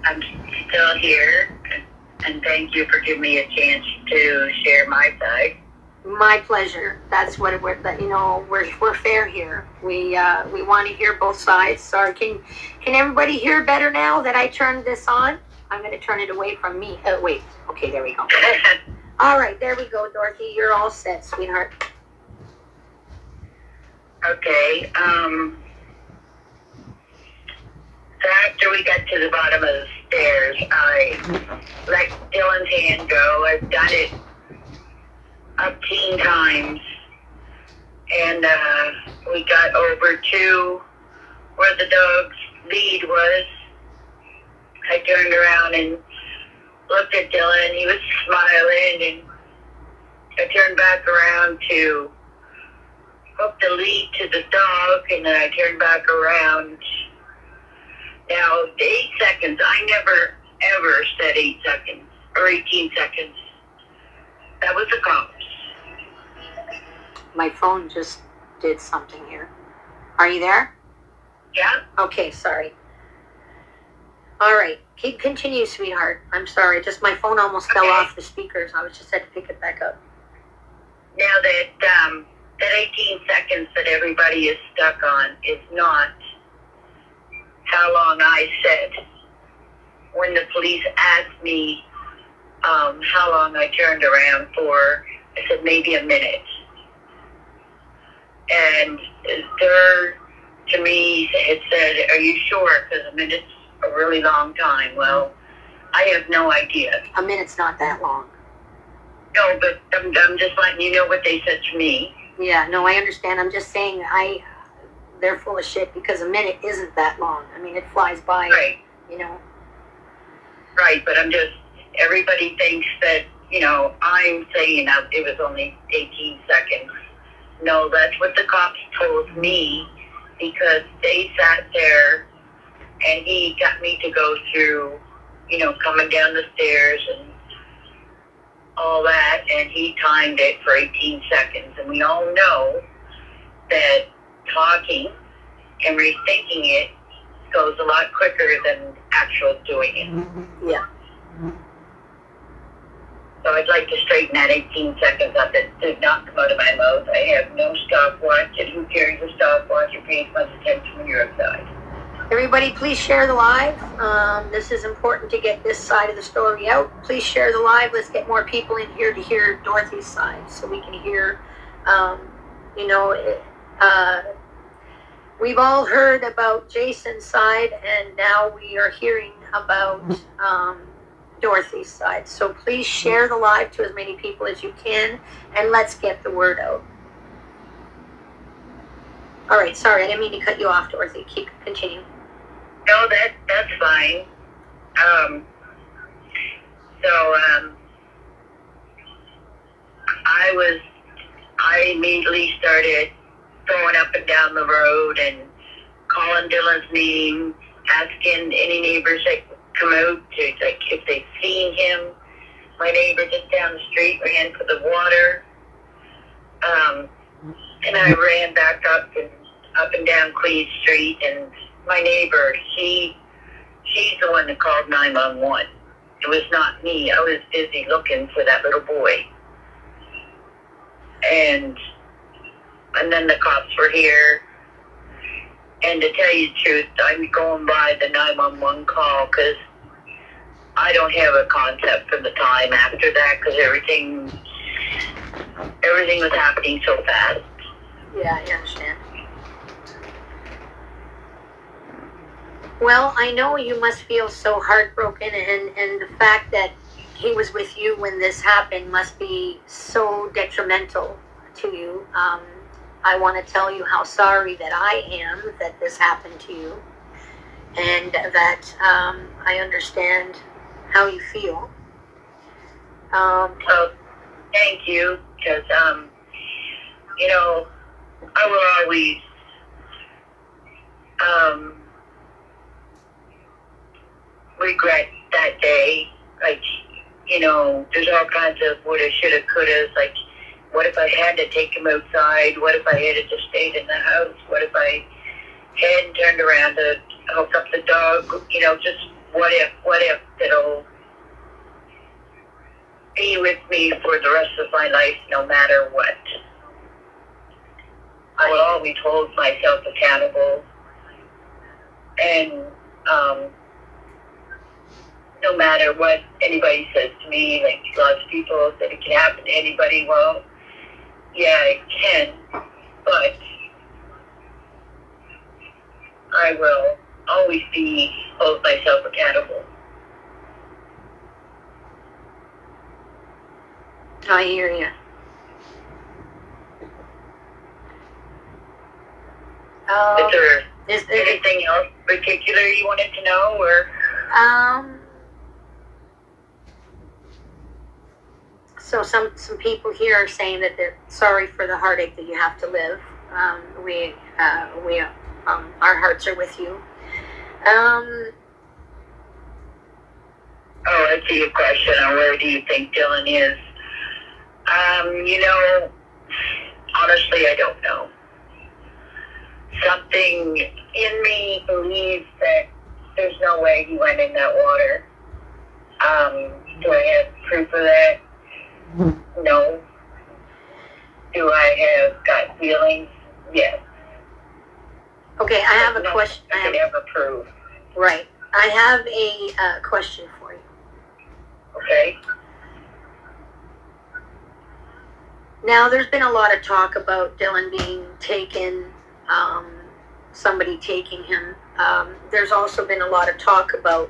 I'm still here, and thank you for giving me a chance to share my side. My pleasure. That's what we're fair here. We want to hear both sides. Sorry, can everybody hear better now that I turned this on? I'm going to turn it away from me. Wait. Okay, there we go. All right, there we go, Dorothy. You're all set, sweetheart. Okay. So after we got to the bottom of the stairs, I let Dylan's hand go. I've done it up 10 times. And we got over to where the dog's lead was. I turned around and looked at Dylan. He was smiling, and I turned back around to hook the lead to the dog, and then I turned back around. Now, the 8 seconds, I never, ever said 8 seconds or 18 seconds. That was the cops. My phone just did something here. Are you there? Yeah? Okay, sorry. All right, continue, sweetheart. I'm sorry, just my phone almost fell off the speakers. I just had to pick it back up. Now that 18 seconds that everybody is stuck on is not how long I said. When the police asked me how long I turned around for, I said maybe a minute. And to me, it said, are you sure? Because a minute's a really long time. Well, I have no idea. A minute's not that long. No, but I'm just letting you know what they said to me. Yeah, no, I understand. I'm just saying they're full of shit because a minute isn't that long. I mean, it flies by, right. Right, but everybody thinks that, I'm saying it was only 18 seconds. No, that's what the cops told me, because they sat there and he got me to go through, coming down the stairs and all that, and he timed it for 18 seconds. And we all know that talking and rethinking it goes a lot quicker than actual doing it. Yeah. So I'd like to straighten that 18 seconds up. It did not come out of my mouth. I have no stopwatch, and who carries a stopwatch or pays much attention when you're outside? Everybody, please share the live. This is important to get this side of the story out. Please share the live. Let's get more people in here to hear Dorothy's side, so we can hear, we've all heard about Jason's side, and now we are hearing about Dorothy's side. So please share the live to as many people as you can, and let's get the word out. All right, sorry, I didn't mean to cut you off, Dorothy. Continue. No, that's fine. I immediately started going up and down the road and calling Dylan's name, asking any neighbors that come out to, if they've seen him. My neighbor just down the street ran for the water. And I ran back up and down Cleve Street, and my neighbor, she's the one that called 911. It was not me. I was busy looking for that little boy. And then the cops were here. And to tell you the truth, I'm going by the 911 call because I don't have a concept for the time after that, because everything was happening so fast. Yeah, I understand. Well, I know you must feel so heartbroken, and the fact that he was with you when this happened must be so detrimental to you. I want to tell you how sorry that I am that this happened to you, and that I understand how you feel. So, thank you, because, I will always, regret that day. Like, there's all kinds of woulda, shoulda, couldas. Like, what if I had to take him outside? What if I had just stayed in the house? What if I hadn't turned around to hook up the dog? Just what if it'll be with me for the rest of my life, no matter what. I will always hold myself accountable, and no matter what anybody says to me, like lots of people said it can happen to anybody. Well, yeah, it can, but I will always hold myself accountable. I hear you. Is there anything else particular you wanted to know, or? So some people here are saying that they're sorry for the heartache that you have to live. Our hearts are with you. Oh, I see your question on where do you think Dylan is. Honestly, I don't know. Something in me believes that there's no way he went in that water. Do I have proof of that? No. Do I have gut feelings? Yes. Okay, I have a question. I can ever prove. Right. I have a question for you. Okay. Now, there's been a lot of talk about Dylan being taken, somebody taking him. There's also been a lot of talk about,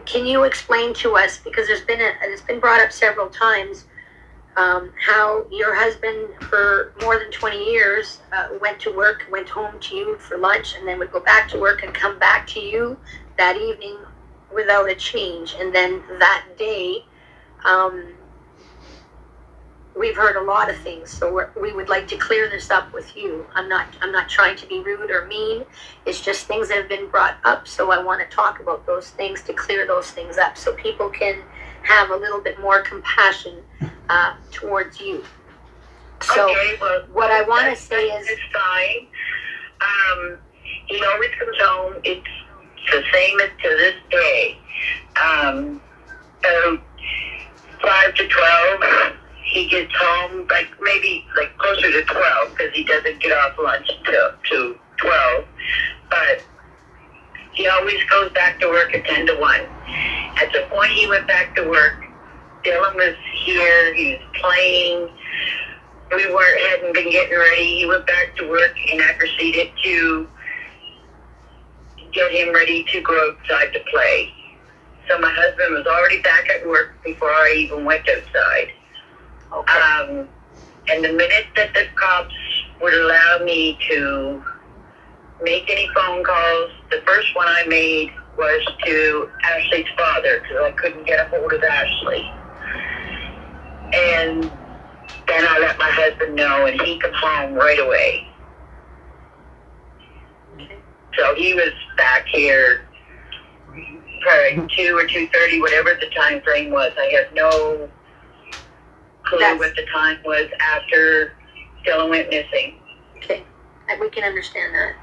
can you explain to us, because it's been brought up several times, how your husband for more than 20 years went to work, went home to you for lunch, and then would go back to work and come back to you that evening without a change. And then that day, we've heard a lot of things, so we would like to clear this up with you. I'm not trying to be rude or mean. It's just things that have been brought up, so I want to talk about those things to clear those things up, so people can have a little bit more compassion towards you. So okay, well, what I want to say is, it's fine. He always comes home. It's the same as to this day. 5 to 12. He gets home maybe closer to 12 because he doesn't get off lunch to 12. But he always goes back to work at 10 to 1. At the point he went back to work, Dylan was here. He was playing. We hadn't been getting ready. He went back to work, and I proceeded to get him ready to go outside to play. So my husband was already back at work before I even went outside. okay. And the minute that the cops would allow me to make any phone calls, the first one I made was to Ashley's father because I couldn't get a hold of Ashley. And then I let my husband know, and he comes home right away. Okay. So he was back here probably 2 or 2:30, whatever the time frame was. I have no clue what the time was after Dylan went missing. Okay, we can understand that.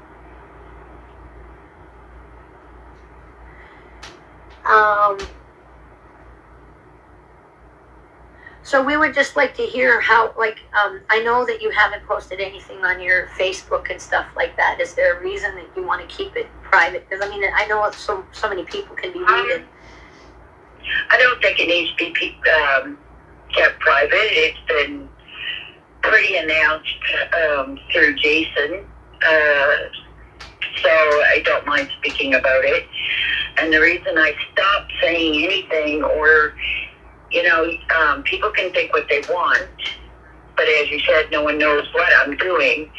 So we would just like to hear how, I know that you haven't posted anything on your Facebook and stuff like that. Is there a reason that you want to keep it private? Because, I know so many people can be reading. I don't think it needs to be kept private. It's been pretty announced through Jason. So I don't mind speaking about it. And the reason I stopped saying anything, or people can think what they want, but as you said, no one knows what I'm doing.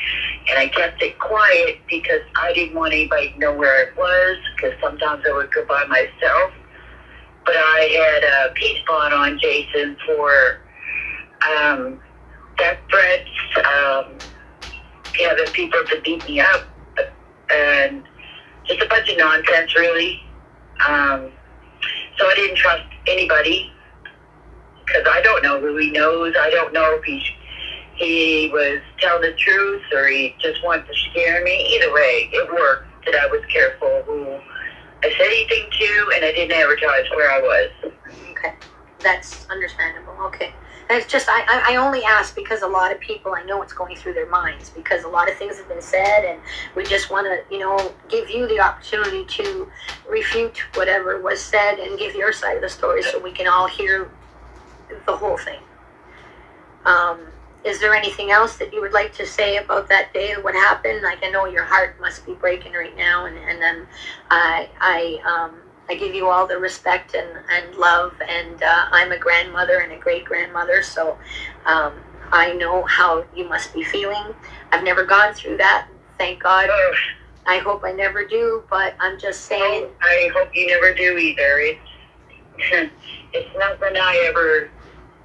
And I kept it quiet because I didn't want anybody to know where I was, because sometimes I would go by myself. But I had a peace bond on Jason for death threats, the people to beat me up, and just a bunch of nonsense, really. So I didn't trust anybody, because I don't know who he knows. I don't know if he was telling the truth or he just wanted to scare me. Either way, it worked that I was careful who I said anything to, and I didn't advertise where I was. Okay, that's understandable. Okay. And it's just, I only ask because a lot of people, I know what's going through their minds, because a lot of things have been said, and we just want to, give you the opportunity to refute whatever was said and give your side of the story so we can all hear the whole thing. Is there anything else that you would like to say about that day, what happened? Like, I know your heart must be breaking right now, and then I give you all the respect and love, and I'm a grandmother and a great-grandmother, so I know how you must be feeling. I've never gone through that, thank God. I hope I never do, but I'm just saying. I hope you never do either. It's nothing I ever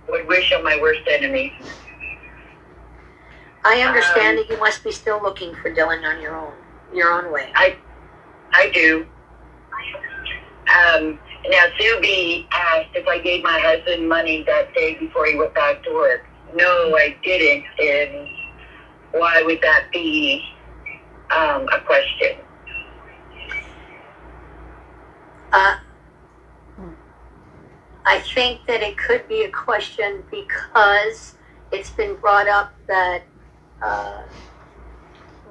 would wish on my worst enemy. I understand that you must be still looking for Dylan on your own way. I do. Now, Subi asked if I gave my husband money that day before he went back to work. No, I didn't. And why would that be a question? I think that it could be a question because it's been brought up that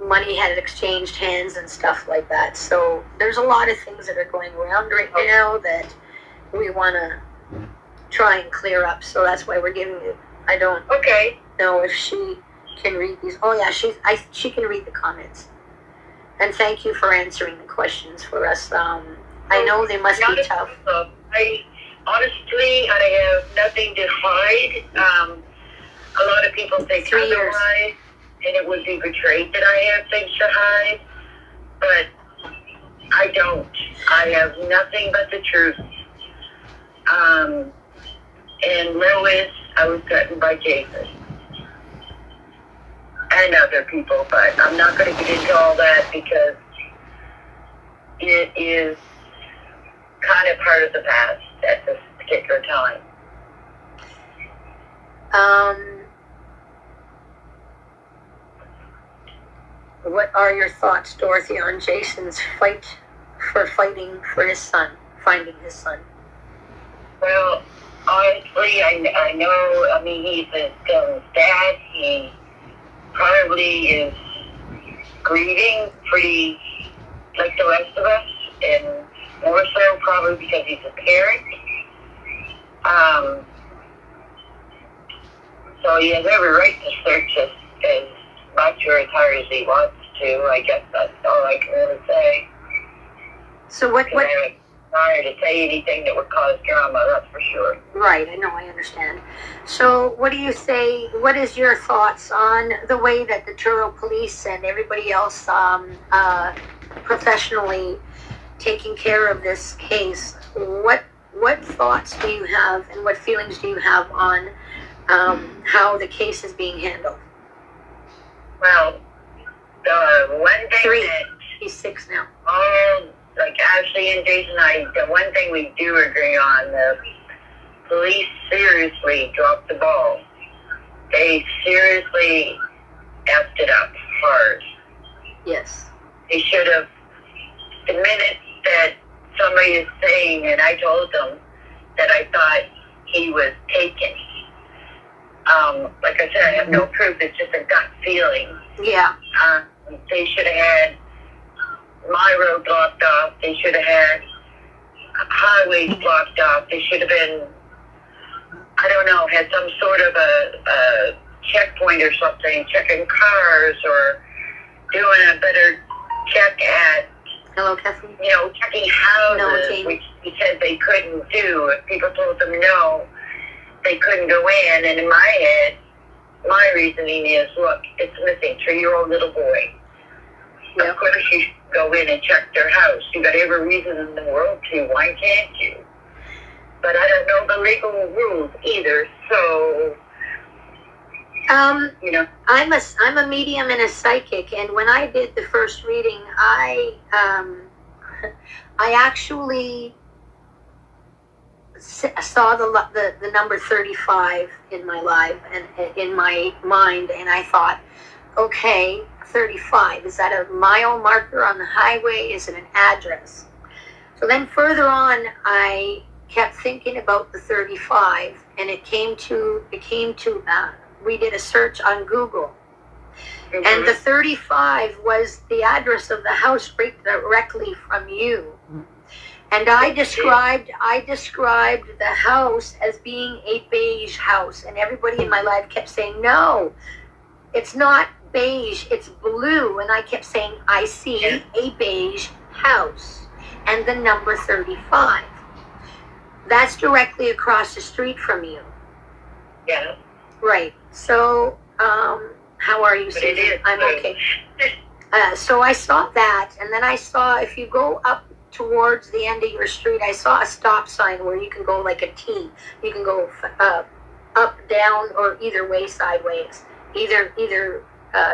money had exchanged hands and stuff like that. So there's a lot of things that are going around right now that we want to try and clear up. So that's why we're giving you. I don't know if she can read these. Oh yeah, she can read the comments. And thank you for answering the questions for us. I know they must be tough. Honestly, I have nothing to hide. A lot of people think 3 years. Otherwise, and it would be betrayed that I have things to hide, but I don't. I have nothing but the truth. And Lois, I was threatened by Jason and other people, but I'm not going to get into all that because it is kind of part of the past at this particular time. What are your thoughts, Dorothy, on Jason's fighting for his son, finding his son? Well, honestly, I know, he's Dylan's dad. He probably is grieving pretty like the rest of us, and more so probably because he's a parent. So he has every right to search us as much or as hard as he wants to. I guess that's all I can really say. So what? I'm sorry to say anything that would cause drama, that's for sure. Right, I know, I understand. So what do you say, what is your thoughts on the way that the Truro police and everybody else professionally taking care of this case? What thoughts do you have and what feelings do you have on how the case is being handled? Well, the one thing 3. that... He's 6 now. Like Ashley and Jason and I, the one thing we do agree on, the police seriously dropped the ball. They seriously effed it up hard. Yes. They should have, the minute that somebody is saying, and I told them that I thought he was taken. Like I said, I have no proof, it's just a gut feeling. Yeah. They should have had my road blocked off. They should have had highways blocked off. They should have been, I don't know, had some sort of a checkpoint or something, checking cars or doing a better check at, Hello, Kathleen. checking houses, No, which he said they couldn't do. If people told them no, they couldn't go in. And in my head, my reasoning is, look, it's a missing 3-year-old little boy. Yep. Of course you should go in and check their house. You got every reason in the world to. Why can't you? But I don't know the legal rules either, so I'm a medium and a psychic, and when I did the first reading, I actually saw the number 35 in my life and in my mind, and I thought, okay, 35, is that a mile marker on the highway? Is it an address? So then further on, I kept thinking about the 35, and it came to we did a search on Google, and the 35 was the address of the house right directly from you. And I described the house as being a beige house, and everybody in my life kept saying, no, it's not beige, it's blue. And I kept saying, I see a beige house, and the number 35. That's directly across the street from you. Yeah. Right. So, how are you, Susan? I'm okay. So I saw that, and then I saw, if you go up towards the end of your street, I saw a stop sign where you can go like a T. You can go up, down, or either way, sideways. Either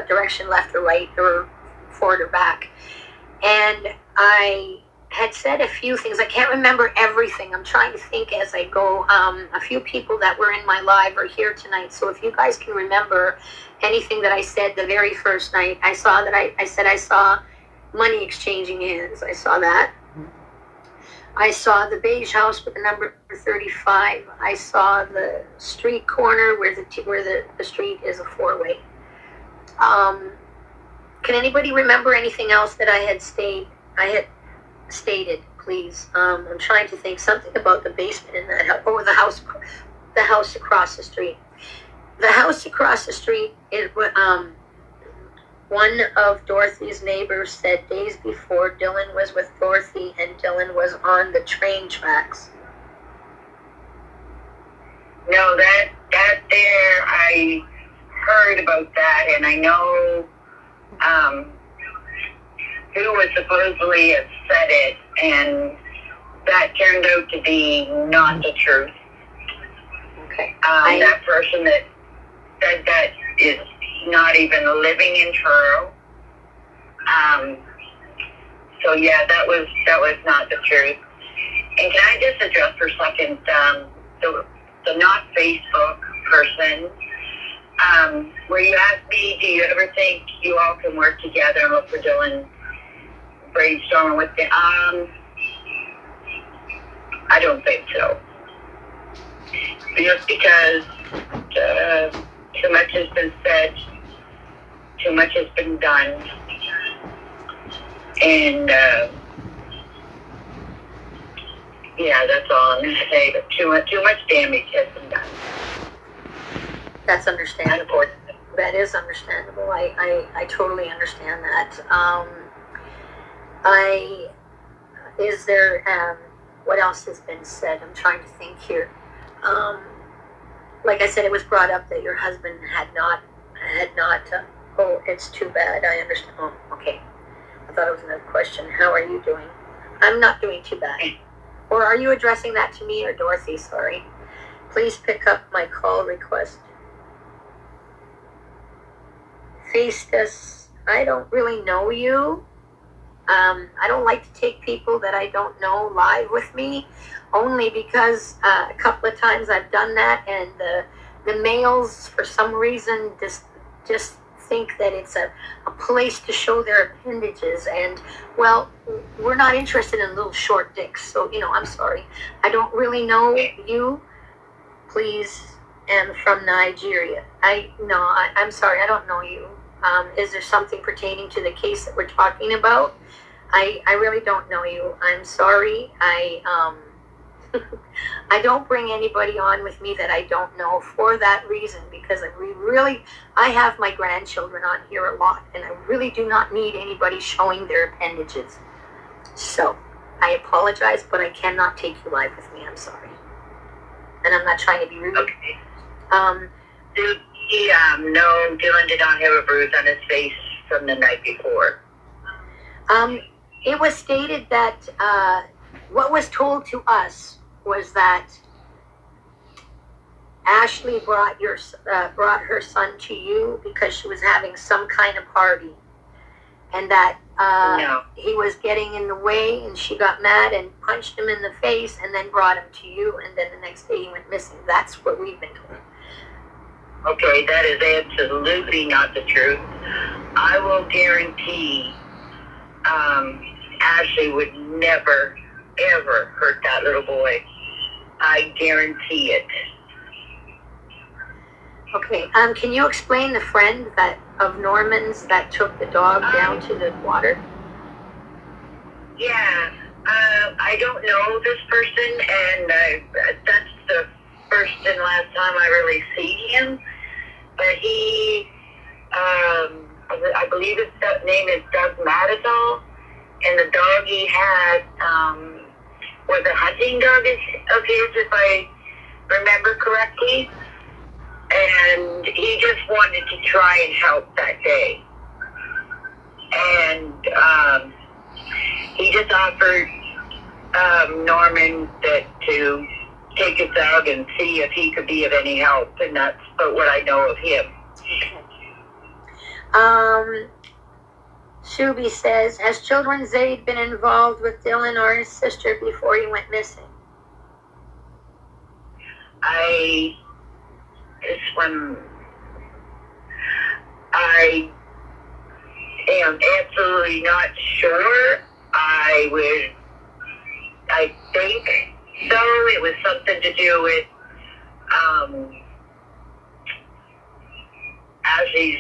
direction, left or right, or forward or back. And I had said a few things. I can't remember everything. I'm trying to think as I go. A few people that were in my live are here tonight. So if you guys can remember anything that I said the very first night, I saw that I said I saw money exchanging hands. I saw that. I saw the beige house with the number 35. I saw the street corner where the street is a four-way. Can anybody remember anything else that I had stated, please? I'm trying to think something about the basement in that house. Oh, the house across the street. The house across the street is one of Dorothy's neighbors said days before Dylan was with Dorothy and Dylan was on the train tracks. No, that there, I heard about that, and I know who was supposedly have said it, and that turned out to be not the truth. Okay. That person that said that is not even living in Truro. So yeah, that was not the truth. And can I just address for a second the not Facebook person? Where you asked me, do you ever think you all can work together and look for Dylan, brainstorming with the I don't think so. Just because too much has been said, too much has been done, and yeah, that's all I'm going to say. But too much damage has been done. That's understandable. That is understandable. I totally understand that. Is there, what else has been said? I'm trying to think here. Like I said, it was brought up that your husband had not, oh, it's too bad. I understand. Oh, okay. I thought it was another question. How are you doing? I'm not doing too bad. Or are you addressing that to me or Dorothy? Sorry. Please pick up my call request. Festus, I don't really know you. I don't like to take people that I don't know live with me, only because a couple of times I've done that, and the males, for some reason, just think that it's a place to show their appendages, and, well, we're not interested in little short dicks, so, I'm sorry. I don't really know you. Please, am from Nigeria. I'm sorry, I don't know you. Is there something pertaining to the case that we're talking about? I really don't know you. I'm sorry. I don't bring anybody on with me that I don't know for that reason, because I have my grandchildren on here a lot, and I really do not need anybody showing their appendages. So, I apologize, but I cannot take you live with me. I'm sorry. And I'm not trying to be rude. Okay. No, Dylan did not have a bruise on his face from the night before. It was stated that what was told to us was that Ashley brought her son to you because she was having some kind of party, and that he was getting in the way, and she got mad and punched him in the face, and then brought him to you, and then the next day he went missing. That's what we've been told. Okay, that is absolutely not the truth. I will guarantee Ashley would never, ever hurt that little boy. I guarantee it. Okay. Can you explain the friend of Norman's that took the dog down to the water? Yeah. I don't know this person, and that's the first and last time I really see him. But he, I believe his name is Doug Matadol, and the dog he had was a hunting dog of his, if I remember correctly. And he just wanted to try and help that day. And he just offered Norman to take his dog and see if he could be of any help, and that's about what I know of him. Okay. Shuby says, has Children's Aid been involved with Dylan or his sister before he went missing? This one, I am absolutely not sure. I think so. It was something to do with Ashley's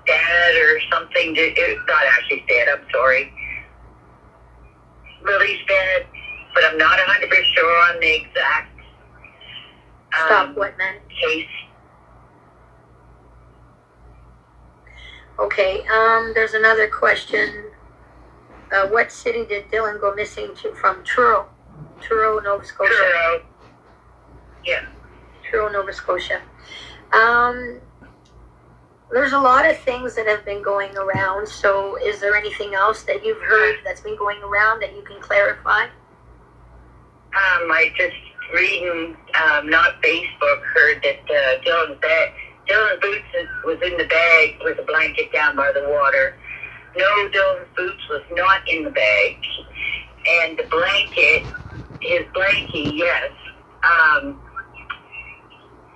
dad or something. Not Ashley's dad, I'm sorry. Lily's dad, but I'm not 100% sure on the exact Stop what, man? case. Okay, there's another question. What city did Dylan go missing to from? Truro, Nova Scotia. Truro. Yeah. Truro, Nova Scotia. There's a lot of things that have been going around, so is there anything else that you've heard that's been going around that you can clarify? I just reading, not Facebook, heard that Dylan's boots was in the bag with a blanket down by the water. No, Dylan's boots was not in the bag. And the blanket, his blankie, yes.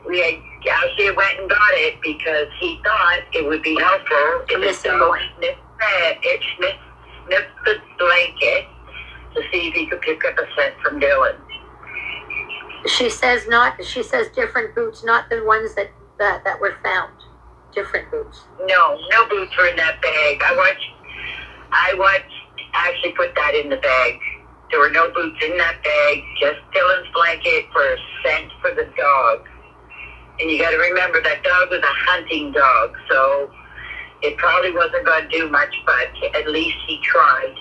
We had actually went and got it because he thought it would be helpful if his dog sniffed the blanket to see if he could pick up a scent from Dylan. She says different boots, not the ones that were found. Different boots. No boots were in that bag. I watched actually put that in the bag. There were no boots in that bag, just Dylan's blanket for a scent for the dog. And you got to remember that dog was a hunting dog, so it probably wasn't going to do much, but at least he tried.